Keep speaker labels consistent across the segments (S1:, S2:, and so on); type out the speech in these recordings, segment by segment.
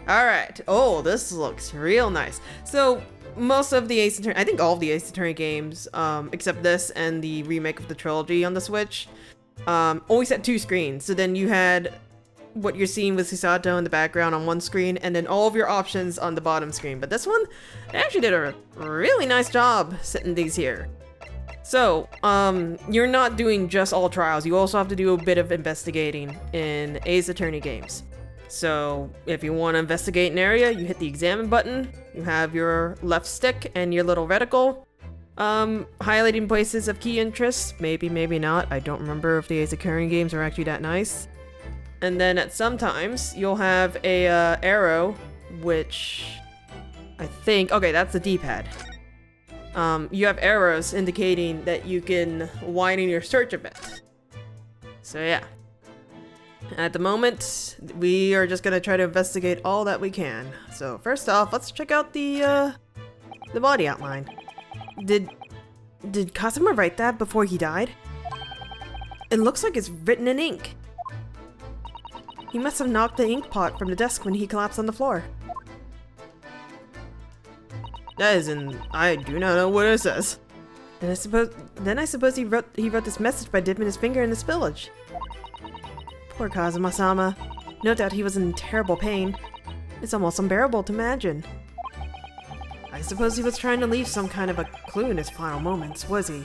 S1: Alright. Oh, this looks real nice. So, most of the Ace Attorney, I think all of the Ace Attorney games, except this and the remake of the trilogy on the Switch, always had 2 screens. So then you had what you're seeing with Susato in the background on one screen, and then all of your options on the bottom screen. But this one, they actually did a really nice job setting these here. So, you're not doing just all trials. You also have to do a bit of investigating in Ace Attorney games. So, if you want to investigate an area, you hit the examine button. You have your left stick and your little reticle. Highlighting places of key interest. Maybe, maybe not. I don't remember if the Ace Attorney games are actually that nice. And then at some times, you'll have a arrow, which I think... Okay, that's the D-pad. You have arrows indicating that you can widen your search a bit. So yeah. At the moment, we are just gonna try to investigate all that we can. So first off, let's check out the body outline. Did Kazuma write that before he died? It looks like it's written in ink. He must have knocked the ink pot from the desk when he collapsed on the floor. That is I do not know what it says. Then I suppose he wrote this message by dipping his finger in the spillage. Poor Kazuma-sama. No doubt he was in terrible pain. It's almost unbearable to imagine. I suppose he was trying to leave some kind of a clue in his final moments, was he?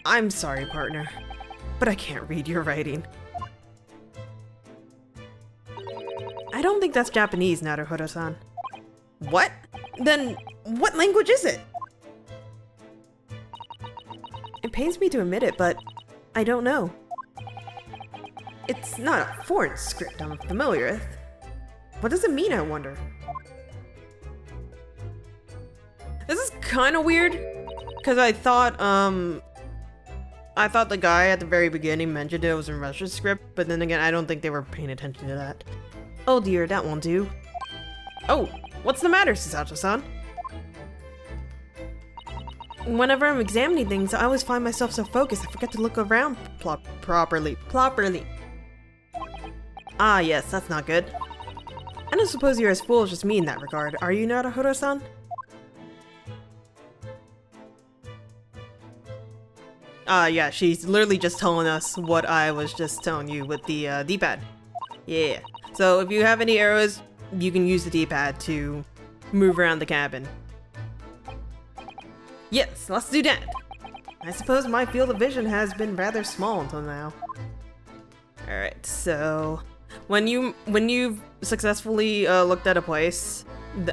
S1: I'm sorry, partner, but I can't read your writing. I don't think that's Japanese, Naruhodo-san. What? Then, what language is it? It pains me to admit it, but I don't know. It's not a foreign script I'm familiar with. What does it mean, I wonder? This is kind of weird, because I thought the guy at the very beginning mentioned it was in Russian script, but then again, I don't think they were paying attention to that. Oh dear, that won't do. Oh, what's the matter, Susato-san? Whenever I'm examining things, I always find myself so focused I forget to look around properly. Ah yes, that's not good. I don't suppose you're as foolish as me in that regard, are you, Naruhodo-san? Yeah, she's literally just telling us what I was just telling you with the D-pad. Yeah. So if you have any arrows, you can use the D-pad to move around the cabin. Yes, let's do that. I suppose my field of vision has been rather small until now. Alright, so when you've successfully looked at a place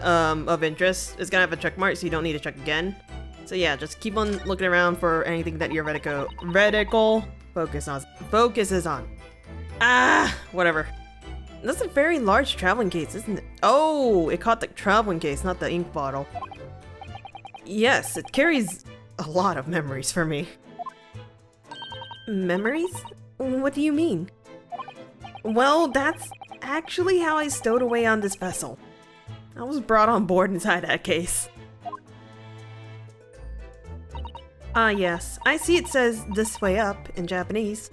S1: of interest, it's gonna have a check mark, so you don't need to check again. So yeah, just keep on looking around for anything that your reticle focuses on. Ah, whatever. That's a very large traveling case, isn't it? Oh, it caught the traveling case, not the ink bottle. Yes, it carries a lot of memories for me. Memories? What do you mean? Well, that's actually how I stowed away on this vessel. I was brought on board inside that case. Ah yes, I see it says "this way up" in Japanese.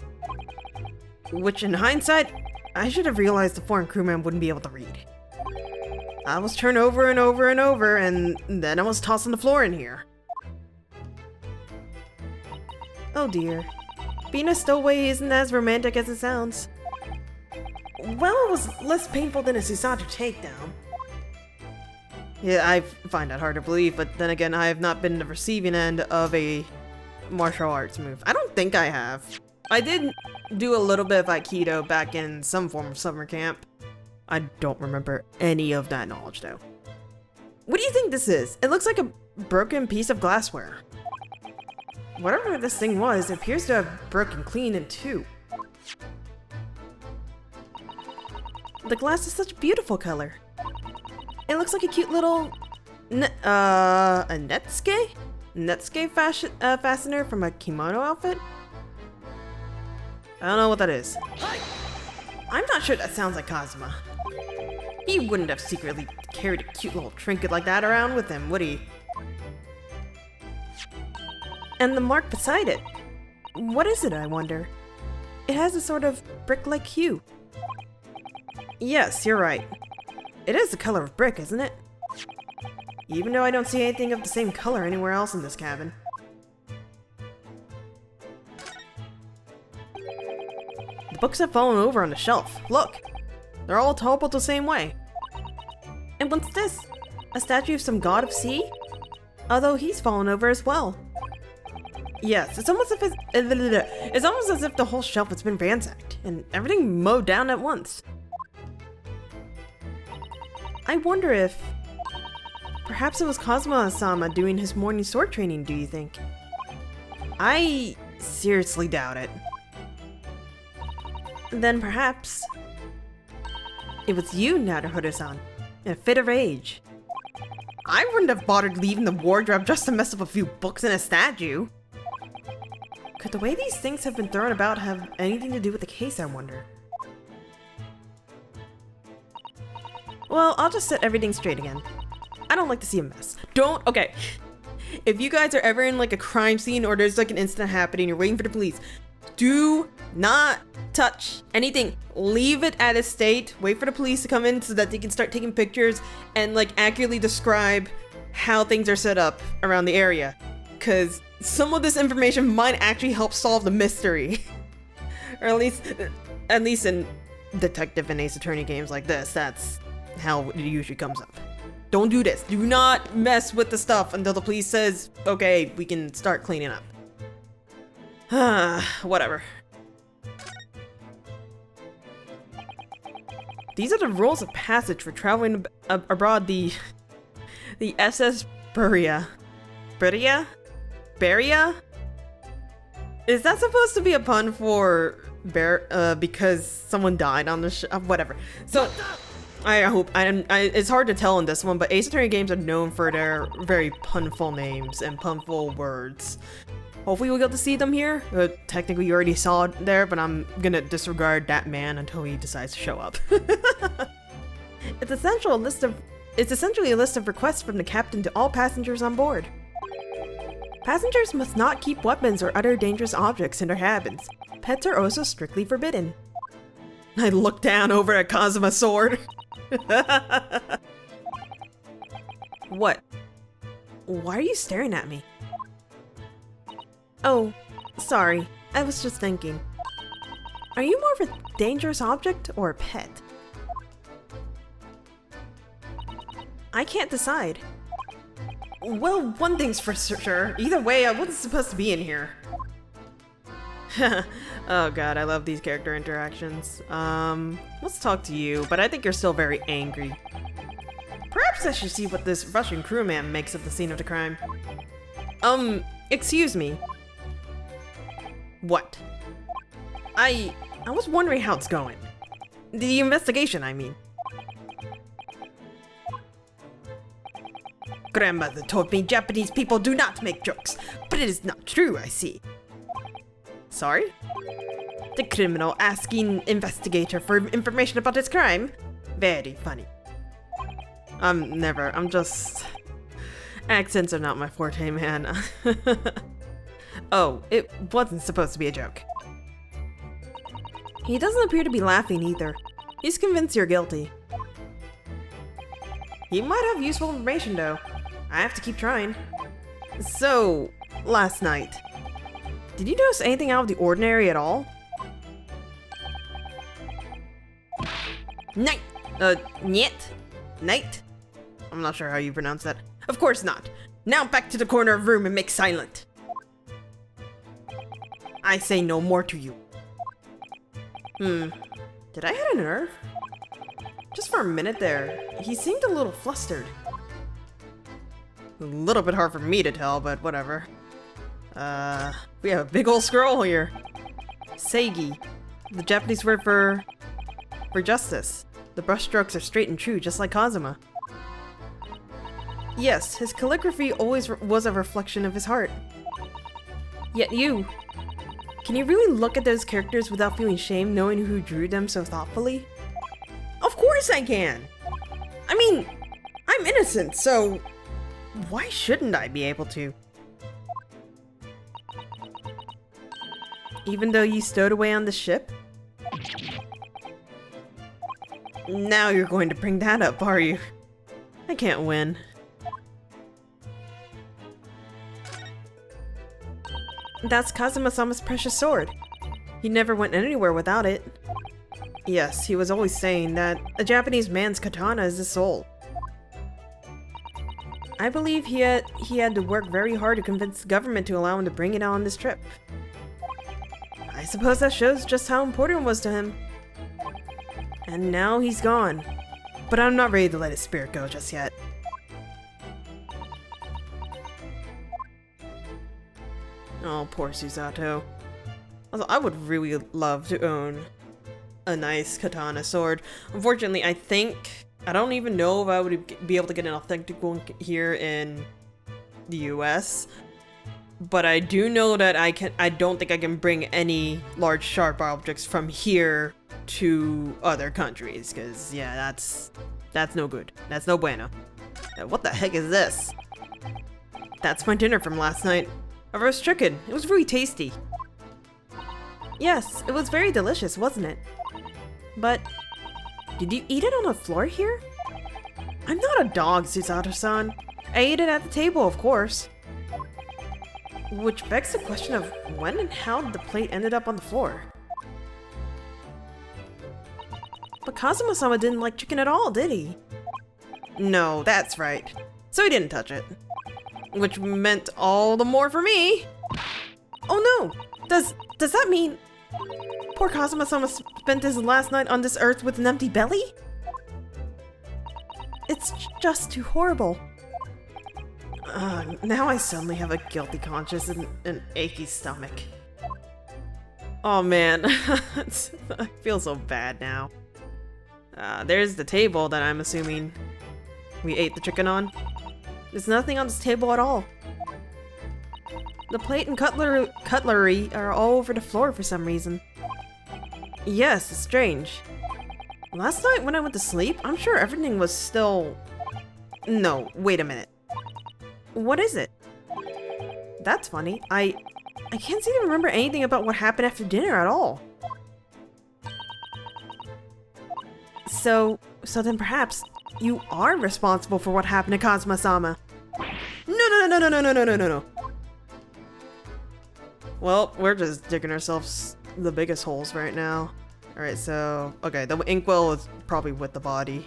S1: Which in hindsight, I should have realized the foreign crewman wouldn't be able to read. I was turned over and over and over, and then I was tossed on the floor in here. Oh dear. Being a stowaway isn't as romantic as it sounds. Well, it was less painful than a Susato takedown. Yeah, I find that hard to believe, but then again, I have not been the receiving end of a martial arts move. I don't think I have. I did do a little bit of Aikido back in some form of summer camp. I don't remember any of that knowledge though. What do you think this is? It looks like a broken piece of glassware. Whatever this thing was, it appears to have broken clean in two. The glass is such a beautiful color. It looks like a cute little a netsuke fastener from a kimono outfit? I don't know what that is. I'm not sure that sounds like Kazuma. He wouldn't have secretly carried a cute little trinket like that around with him, would he? And the mark beside it. What is it, I wonder? It has a sort of brick-like hue. Yes, you're right. It is the color of brick, isn't it? Even though I don't see anything of the same color anywhere else in this cabin. The books have fallen over on the shelf. Look! They're all toppled the same way. And what's this? A statue of some god of sea? Although he's fallen over as well. Yes, it's almost as if the whole shelf has been ransacked, and everything mowed down at once. I wonder if... perhaps it was Kazuma-sama doing his morning sword training, do you think? I seriously doubt it. Then perhaps... it was you, Naruhodo-san, in a fit of rage. I wouldn't have bothered leaving the wardrobe just to mess up a few books and a statue. Could the way these things have been thrown about have anything to do with the case, I wonder? Well, I'll just set everything straight again. I don't like to see a mess. Okay. If you guys are ever in like a crime scene or there's like an incident happening, you're waiting for the police, do not touch anything. Leave it at a state. Wait for the police to come in so that they can start taking pictures and like accurately describe how things are set up around the area. Because some of this information might actually help solve the mystery. Or at least in detective and Ace Attorney games like this, that's how it usually comes up. Don't do this. Do not mess with the stuff until the police says, okay, we can start cleaning up. Whatever. These are the rules of passage for traveling abroad the SS Beria. Beria? Is that supposed to be a pun for because someone died on the whatever. So I hope it's hard to tell in this one, but Ace Attorney games are known for their very punful names and punful words. Hopefully we'll get to see them here. Technically you already saw it there, but I'm gonna disregard that man until he decides to show up. It's essentially a list of requests from the captain to all passengers on board. Passengers must not keep weapons or other dangerous objects in their cabins. Pets are also strictly forbidden. I look down over at Kazuma's sword. What? Why are you staring at me? Oh, sorry. I was just thinking. Are you more of a dangerous object or a pet? I can't decide. Well, one thing's for sure. Either way, I wasn't supposed to be in here. Oh god, I love these character interactions. Let's talk to you, but I think you're still very angry. Perhaps I should see what this Russian crewman makes of the scene of the crime. Excuse me. What? I was wondering how it's going. The investigation, I mean. Grandmother told me Japanese people do not make jokes, but it is not true, I see. Sorry? The criminal asking investigator for information about his crime? Very funny. Accents are not my forte, man. Oh, it wasn't supposed to be a joke. He doesn't appear to be laughing either. He's convinced you're guilty. He might have useful information though. I have to keep trying. So, last night, did you notice anything out of the ordinary at all? Night! Niet? Night? I'm not sure how you pronounce that. Of course not. Now back to the corner of the room and make silent. I say no more to you. Did I hit a nerve? Just for a minute there, he seemed a little flustered. A little bit hard for me to tell, but whatever. We have a big old scroll here. Seigi, the Japanese word for justice. The brushstrokes are straight and true, just like Kazuma. Yes, his calligraphy always was a reflection of his heart. Yet you... Can you really look at those characters without feeling shame knowing who drew them so thoughtfully? Of course I can! I mean, I'm innocent, so why shouldn't I be able to? Even though you stowed away on the ship? Now you're going to bring that up, are you? I can't win. That's Kazuma-sama's precious sword. He never went anywhere without it. Yes, he was always saying that a Japanese man's katana is his soul. I believe he had to work very hard to convince the government to allow him to bring it on this trip. I suppose that shows just how important it was to him. And now he's gone. But I'm not ready to let his spirit go just yet. Oh, poor Susato. Also, I would really love to own a nice katana sword. Unfortunately, I don't even know if I would be able to get an authentic one here in the US. But I do know that I don't think I can bring any large sharp objects from here to other countries, because yeah, that's no good. That's no bueno. What the heck is this? That's my dinner from last night. A roast chicken. It was really tasty. Yes, it was very delicious, wasn't it? But did you eat it on the floor here? I'm not a dog, Susato-san. I ate it at the table, of course. Which begs the question of when and how the plate ended up on the floor. But Kazuma-sama didn't like chicken at all, did he? No, that's right. So he didn't touch it. Which meant all the more for me. Oh no! Does that mean poor Kazuma-sama spent his last night on this earth with an empty belly? It's just too horrible. Now I suddenly have a guilty conscience and an achy stomach. Oh man, I feel so bad now. There's the table that I'm assuming we ate the chicken on. There's nothing on this table at all. The plate and cutlery are all over the floor for some reason. Yes, it's strange. Last night when I went to sleep, I'm sure everything was still... No, wait a minute. What is it? That's funny. I can't seem to remember anything about what happened after dinner at all. So then perhaps you are responsible for what happened to Kazuma-sama. No. Well, we're just digging ourselves the biggest holes right now. Alright, so... Okay, the inkwell is probably with the body.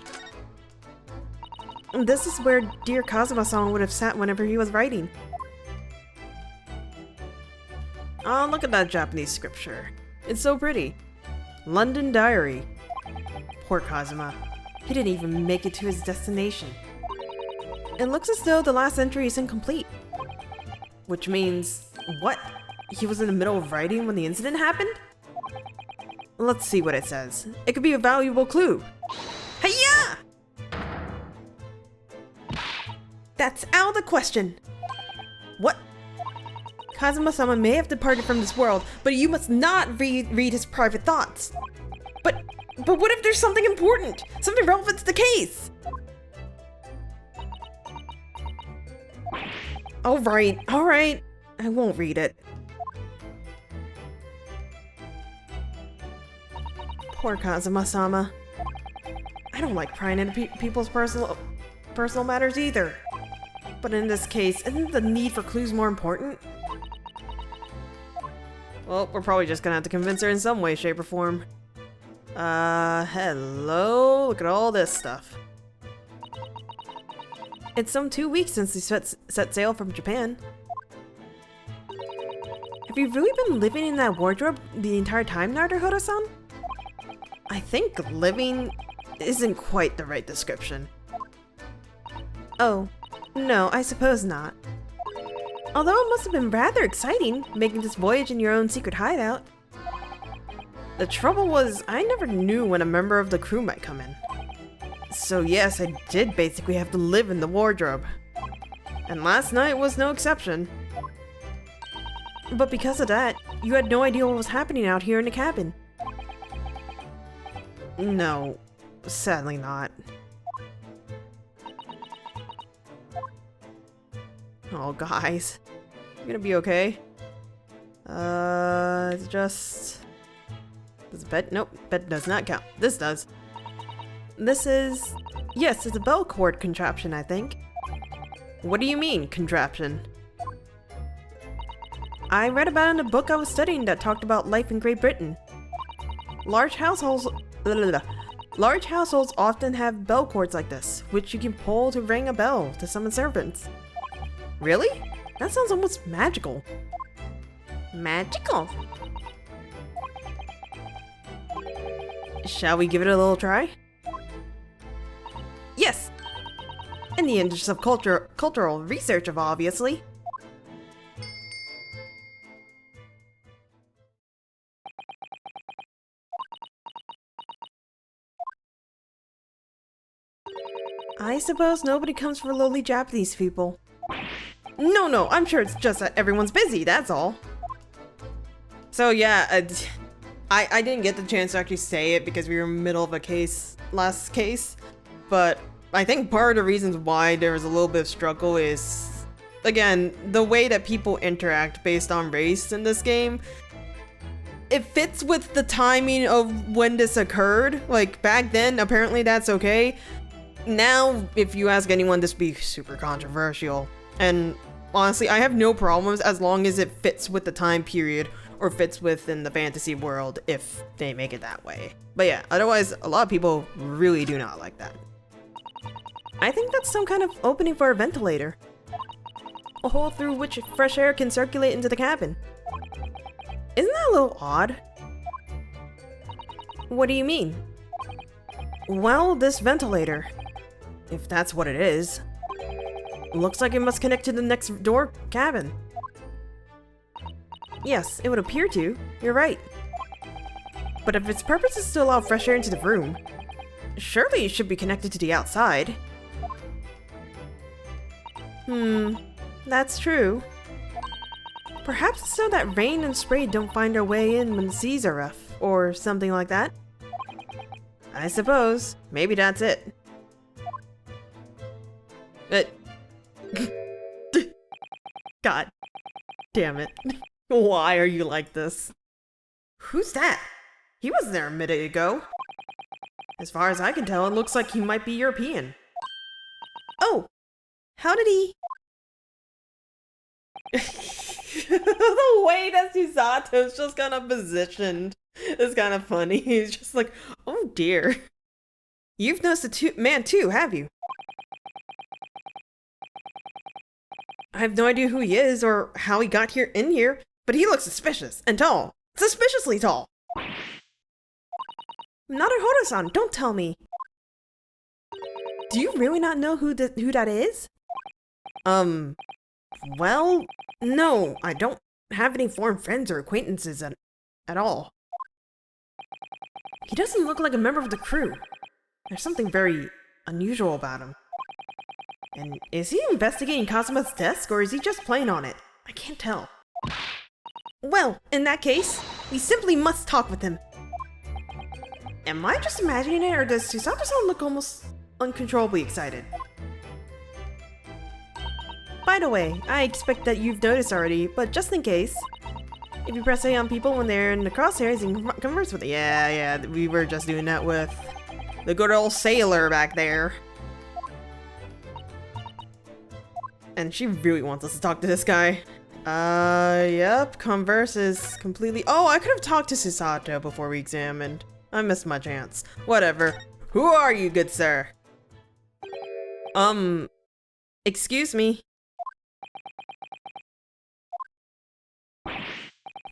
S1: This is where dear Kazuma-sama would have sat whenever he was writing. Oh, look at that Japanese scripture. It's so pretty. London Diary. Poor Kazuma. He didn't even make it to his destination. It looks as though the last entry is incomplete. Which means... What? He was in the middle of writing when the incident happened? Let's see what it says. It could be a valuable clue. Hey-ya! That's out of the question. What? Kazuma-sama may have departed from this world, but you must not read his private thoughts. But what if there's something important? Something relevant to the case? Alright. I won't read it. Poor Kazuma-sama. I don't like prying into people's personal matters either. But in this case, isn't the need for clues more important? Well, we're probably just gonna have to convince her in some way, shape, or form. Hello? Look at all this stuff. It's some 2 weeks since we set sail from Japan. Have you really been living in that wardrobe the entire time, Naruhodo-san? I think living isn't quite the right description. Oh, no, I suppose not. Although it must have been rather exciting, making this voyage in your own secret hideout. The trouble was, I never knew when a member of the crew might come in. So yes, I did basically have to live in the wardrobe. And last night was no exception. But because of that, you had no idea what was happening out here in the cabin. No, sadly not. Oh, guys. You gonna be okay? It's just... Does bed? Nope, bed does not count. This does. This is... Yes, it's a bell cord contraption, I think. What do you mean, contraption? I read about it in a book I was studying that talked about life in Great Britain. Large households often have bell cords like this, which you can pull to ring a bell to summon servants. Really? That sounds almost magical. Magical? Shall we give it a little try? Yes! In the interest of cultural research, obviously. I suppose nobody comes for lowly Japanese people. No, I'm sure it's just that everyone's busy, that's all. So yeah, I didn't get the chance to actually say it because we were in the middle of a last case, but I think part of the reasons why there was a little bit of struggle is, again, the way that people interact based on race in this game. It fits with the timing of when this occurred. Like, back then, apparently that's okay. Now, if you ask anyone, this would be super controversial. And honestly, I have no problems as long as it fits with the time period or fits within the fantasy world if they make it that way. But yeah, otherwise, a lot of people really do not like that. I think that's some kind of opening for a ventilator. A hole through which fresh air can circulate into the cabin. Isn't that a little odd? What do you mean? Well, this ventilator, if that's what it is, looks like it must connect to the next door cabin. Yes, it would appear to. You're right. But if its purpose is to allow fresh air into the room, surely it should be connected to the outside. That's true. Perhaps it's so that rain and spray don't find their way in when the seas are rough, or something like that. I suppose. Maybe that's it. God damn it. Why are you like this? Who's that? He wasn't there a minute ago. As far as I can tell, it looks like he might be European. Oh! How did he... The way that Susato's just kind of positioned is kind of funny. He's just like, oh dear. You've noticed the man too, have you? I have no idea who he is or how he got in here, but he looks suspicious and tall. Suspiciously tall. Naruhodo-san, don't tell me. Do you really not know who that is? Well, no, I don't have any foreign friends or acquaintances at all. He doesn't look like a member of the crew. There's something very unusual about him. And is he investigating Kazuma's desk, or is he just playing on it? I can't tell. Well, in that case, we simply must talk with him. Am I just imagining it, or does Susato-san look almost uncontrollably excited? By the way, I expect that you've noticed already, but just in case, if you press A on people when they're in the crosshairs, you can converse with them. Yeah, we were just doing that with the good old sailor back there. And she really wants us to talk to this guy. Yep, converse is completely... Oh, I could have talked to Susato before we examined. I missed my chance. Whatever. Who are you, good sir? Excuse me.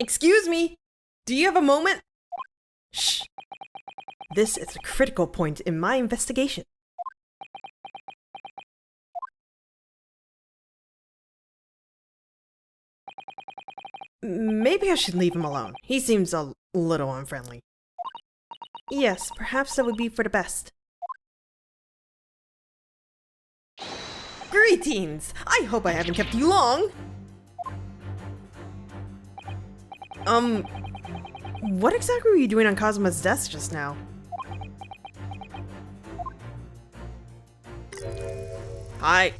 S1: Excuse me! Do you have a moment? Shh! This is a critical point in my investigation. Maybe I should leave him alone. He seems a little unfriendly. Yes, perhaps that would be for the best. Greetings! I hope I haven't kept you long! What exactly were you doing on Kazuma's desk just now? Hi.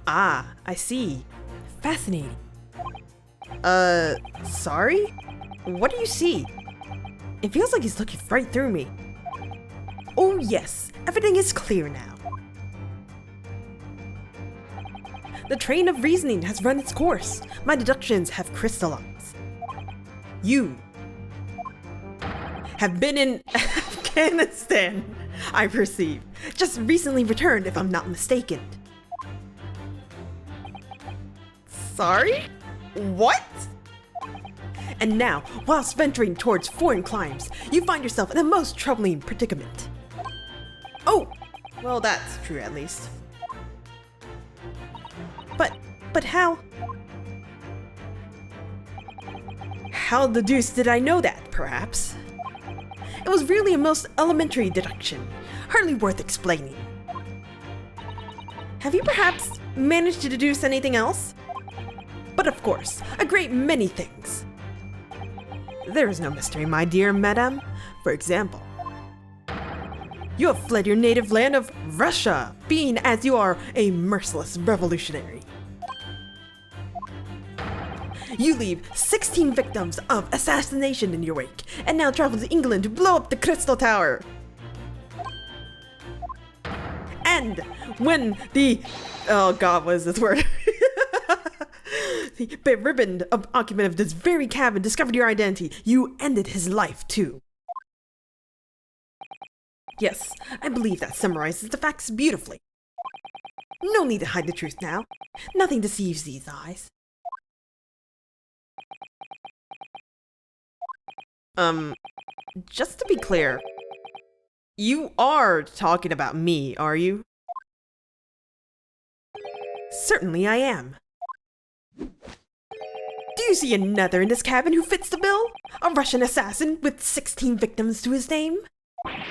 S1: Ah, I see. Fascinating. Sorry? What do you see? It feels like he's looking right through me. Oh yes, everything is clear now. The train of reasoning has run its course. My deductions have crystallized. You have been in Afghanistan, I perceive. Just recently returned, if I'm not mistaken. Sorry? What? And now, whilst venturing towards foreign climes, you find yourself in a most troubling predicament. Oh, well, that's true at least. But how? How the deuce did I know that, perhaps? It was really a most elementary deduction, hardly worth explaining. Have you perhaps managed to deduce anything else? But of course, a great many things. There is no mystery, my dear madame. For example, you have fled your native land of Russia, being as you are a merciless revolutionary. You leave 16 victims of assassination in your wake, and now travel to England to blow up the Crystal Tower. And when the... oh god, what is this word? The beribboned occupant of this very cabin discovered your identity, you ended his life too. Yes, I believe that summarizes the facts beautifully. No need to hide the truth now. Nothing deceives these eyes. Just to be clear, you are talking about me, are you? Certainly I am. Do you see another in this cabin who fits the bill? A Russian assassin with 16 victims to his name? I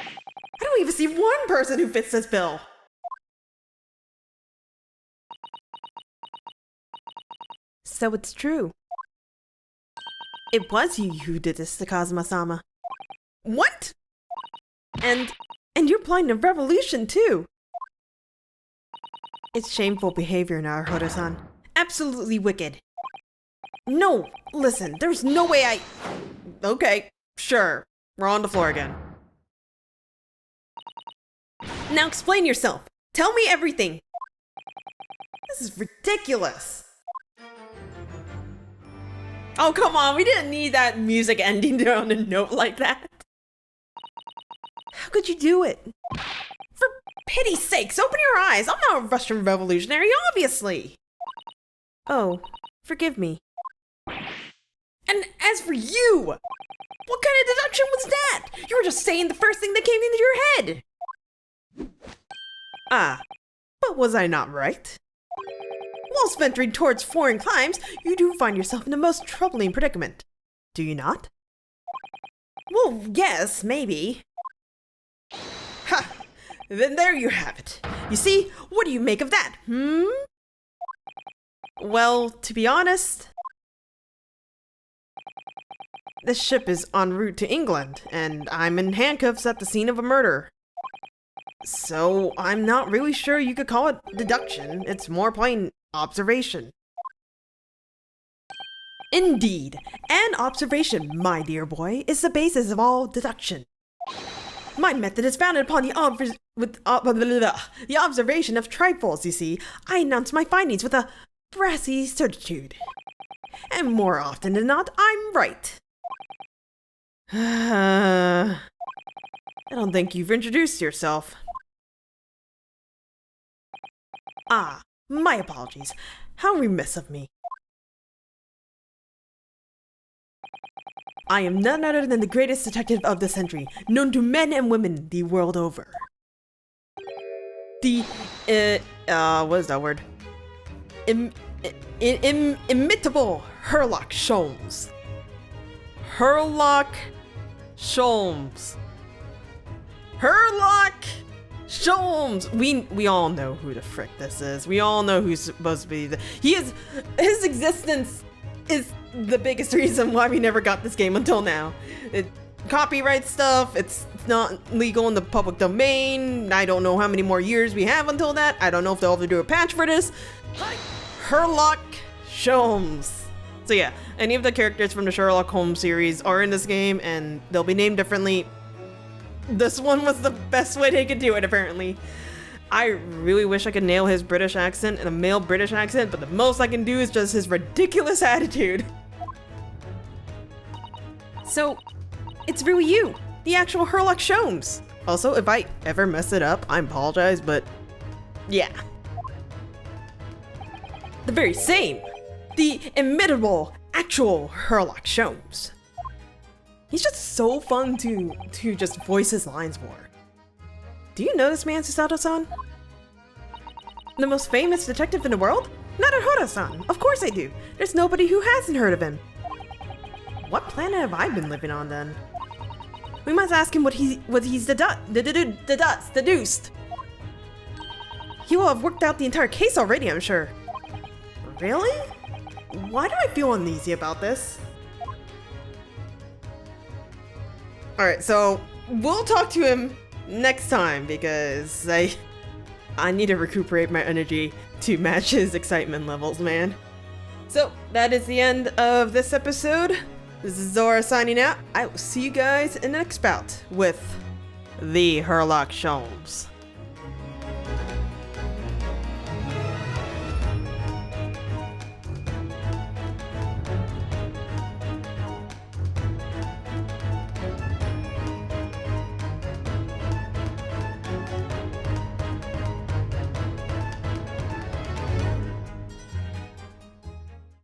S1: don't even see one person who fits this bill. So it's true. It was you who did this to Kazuma-sama. What? And you're planning a revolution too. It's shameful behavior, Naruhodo-san. Absolutely wicked. No, listen, there's no way I... Okay, sure. We're on the floor again. Now explain yourself. Tell me everything. This is ridiculous. Oh, come on, we didn't need that music ending on a note like that. How could you do it? For pity's sakes, open your eyes. I'm not a Russian revolutionary, obviously. Oh, forgive me. And as for you, what kind of deduction was that? You were just saying the first thing that came into your head. Ah, but was I not right? Whilst venturing towards foreign climes, you do find yourself in a most troubling predicament. Do you not? Well, yes, maybe. Ha! Then there you have it. You see, what do you make of that, Well, to be honest, this ship is en route to England, and I'm in handcuffs at the scene of a murder. So, I'm not really sure you could call it deduction. It's more plain observation. Indeed, and observation, my dear boy, is the basis of all deduction. My method is founded upon the observation of trifles, you see. I announce my findings with a brassy certitude. And more often than not, I'm right. I don't think you've introduced yourself. Ah, my apologies. How remiss of me. I am none other than the greatest detective of the century, known to men and women the world over. The, what is that word? Imitable Sherlock Sholmes. Sherlock Sholmes. Sherlock Sholmes! We all know who the frick this is. We all know who's supposed to be his existence is the biggest reason why we never got this game until now. Copyright stuff, it's not legal in the public domain. I don't know how many more years we have until that. I don't know if they'll ever do a patch for this. Sherlock Sholmes. So yeah, any of the characters from the Sherlock Holmes series are in this game, and they'll be named differently. This one was the best way they could do it, apparently. I really wish I could nail his British accent and a male British accent, but the most I can do is just his ridiculous attitude. So, it's really you, the actual Herlock Sholmes. Also, if I ever mess it up, I apologize, but yeah. The very same. The imitable, actual Herlock Sholmes. He's just so fun to just voice his lines more. Do you know this man, Susato-san? The most famous detective in the world? Naruhodo-san, of course I do. There's nobody who hasn't heard of him. What planet have I been living on then? We must ask him what he's deduced. He will have worked out the entire case already, I'm sure. Really? Why do I feel uneasy about this? Alright, so we'll talk to him next time because I need to recuperate my energy to match his excitement levels, man. So that is the end of this episode. This is Zora signing out. I will see you guys in the next bout with the Herlock Sholmes.